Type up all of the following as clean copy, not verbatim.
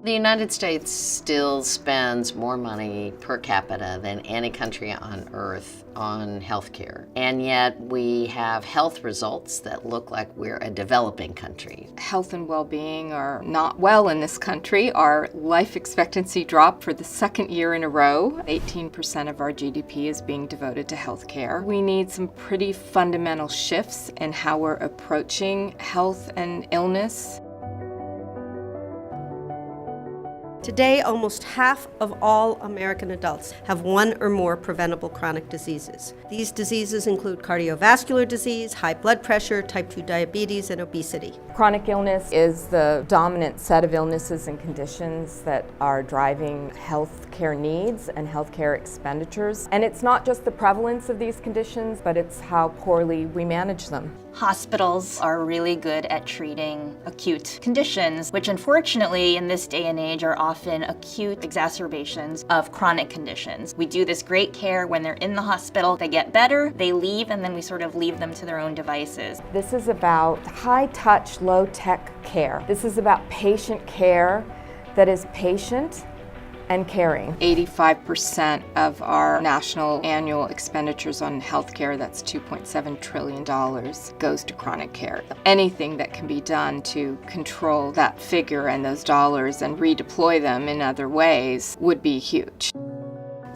The United States still spends more money per capita than any country on earth on healthcare. And yet we have health results that look like we're a developing country. Health and well-being are not well in this country. Our life expectancy dropped for the second year in a row. 18% of our GDP is being devoted to healthcare. We need some pretty fundamental shifts in how we're approaching health and illness. Today, almost half of all American adults have one or more preventable chronic diseases. These diseases include cardiovascular disease, high blood pressure, type 2 diabetes, and obesity. Chronic illness is the dominant set of illnesses and conditions that are driving health care needs and healthcare expenditures. And it's not just the prevalence of these conditions, but it's how poorly we manage them. Hospitals are really good at treating acute conditions, which unfortunately in this day and age are often acute exacerbations of chronic conditions. We do this great care when they're in the hospital, they get better, they leave, and then we sort of leave them to their own devices. This is about high-touch, low-tech care. This is about patient care that is patient and caring. 85% of our national annual expenditures on healthcare, that's $2.7 trillion, goes to chronic care. Anything that can be done to control that figure and those dollars and redeploy them in other ways would be huge.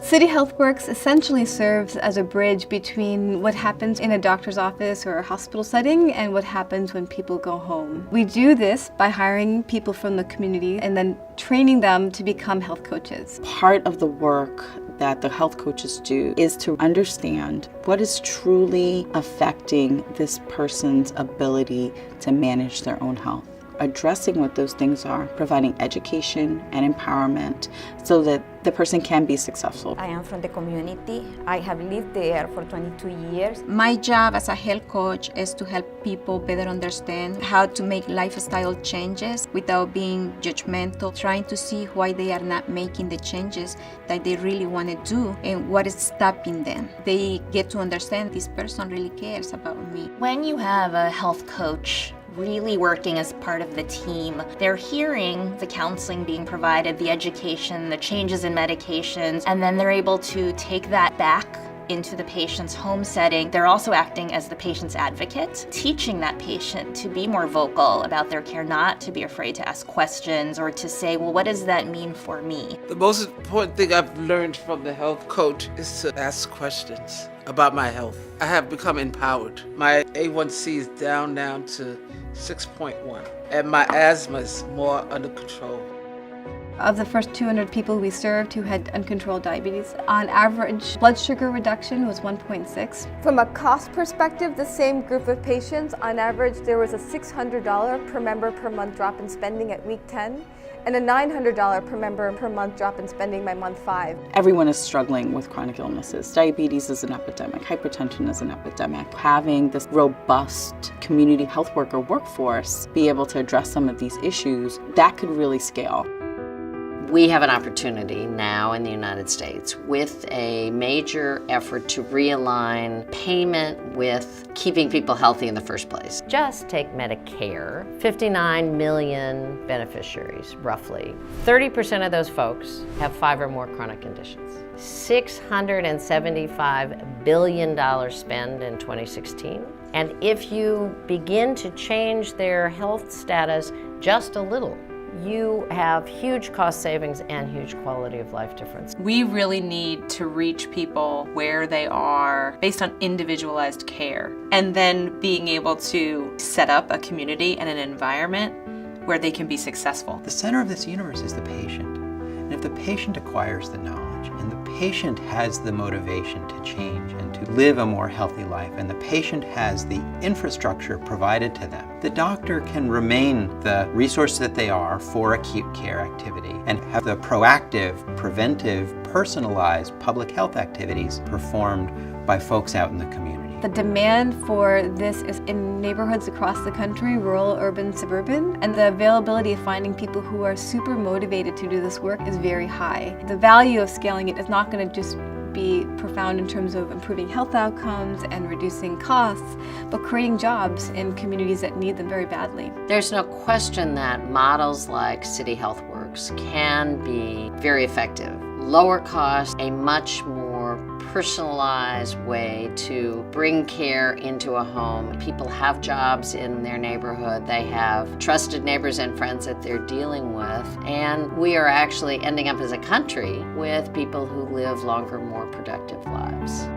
City HealthWorks essentially serves as a bridge between what happens in a doctor's office or a hospital setting and what happens when people go home. We do this by hiring people from the community and then training them to become health coaches. Part of the work that the health coaches do is to understand what is truly affecting this person's ability to manage their own health. Addressing what those things are, providing education and empowerment so that the person can be successful. I am from the community. I have lived there for 22 years. My job as a health coach is to help people better understand how to make lifestyle changes without being judgmental, trying to see why they are not making the changes that they really want to do and what is stopping them. They get to understand this person really cares about me. When you have a health coach really working as part of the team, they're hearing the counseling being provided, the education, the changes in medications, and then they're able to take that back into the patient's home setting. They're also acting as the patient's advocate, teaching that patient to be more vocal about their care, not to be afraid to ask questions or to say, well, what does that mean for me? The most important thing I've learned from the health coach is to ask questions about my health. I have become empowered. My A1C is down to 6.1, and my asthma is more under control. Of the first 200 people we served who had uncontrolled diabetes, on average, blood sugar reduction was 1.6. From a cost perspective, the same group of patients, on average, there was a $600 per member per month drop in spending at week 10, and a $900 per member per month drop in spending by month 5. Everyone is struggling with chronic illnesses. Diabetes is an epidemic. Hypertension is an epidemic. Having this robust community health worker workforce be able to address some of these issues, that could really scale. We have an opportunity now in the United States with a major effort to realign payment with keeping people healthy in the first place. Just take Medicare, 59 million beneficiaries, roughly. 30% of those folks have 5 or more chronic conditions. $675 billion spend in 2016. And if you begin to change their health status just a little, you have huge cost savings and huge quality of life difference. We really need to reach people where they are based on individualized care, and then being able to set up a community and an environment where they can be successful. The center of this universe is the patient. And if the patient acquires the knowledge and the patient has the motivation to change and to live a more healthy life, and the patient has the infrastructure provided to them, the doctor can remain the resource that they are for acute care activity and have the proactive, preventive, personalized public health activities performed by folks out in the community. The demand for this is in neighborhoods across the country, rural, urban, suburban, and the availability of finding people who are super motivated to do this work is very high. The value of scaling it is not going to just be profound in terms of improving health outcomes and reducing costs, but creating jobs in communities that need them very badly. There's no question that models like City HealthWorks networks can be very effective. Lower cost, a much more personalized way to bring care into a home. People have jobs in their neighborhood, they have trusted neighbors and friends that they're dealing with, and we are actually ending up as a country with people who live longer, more productive lives.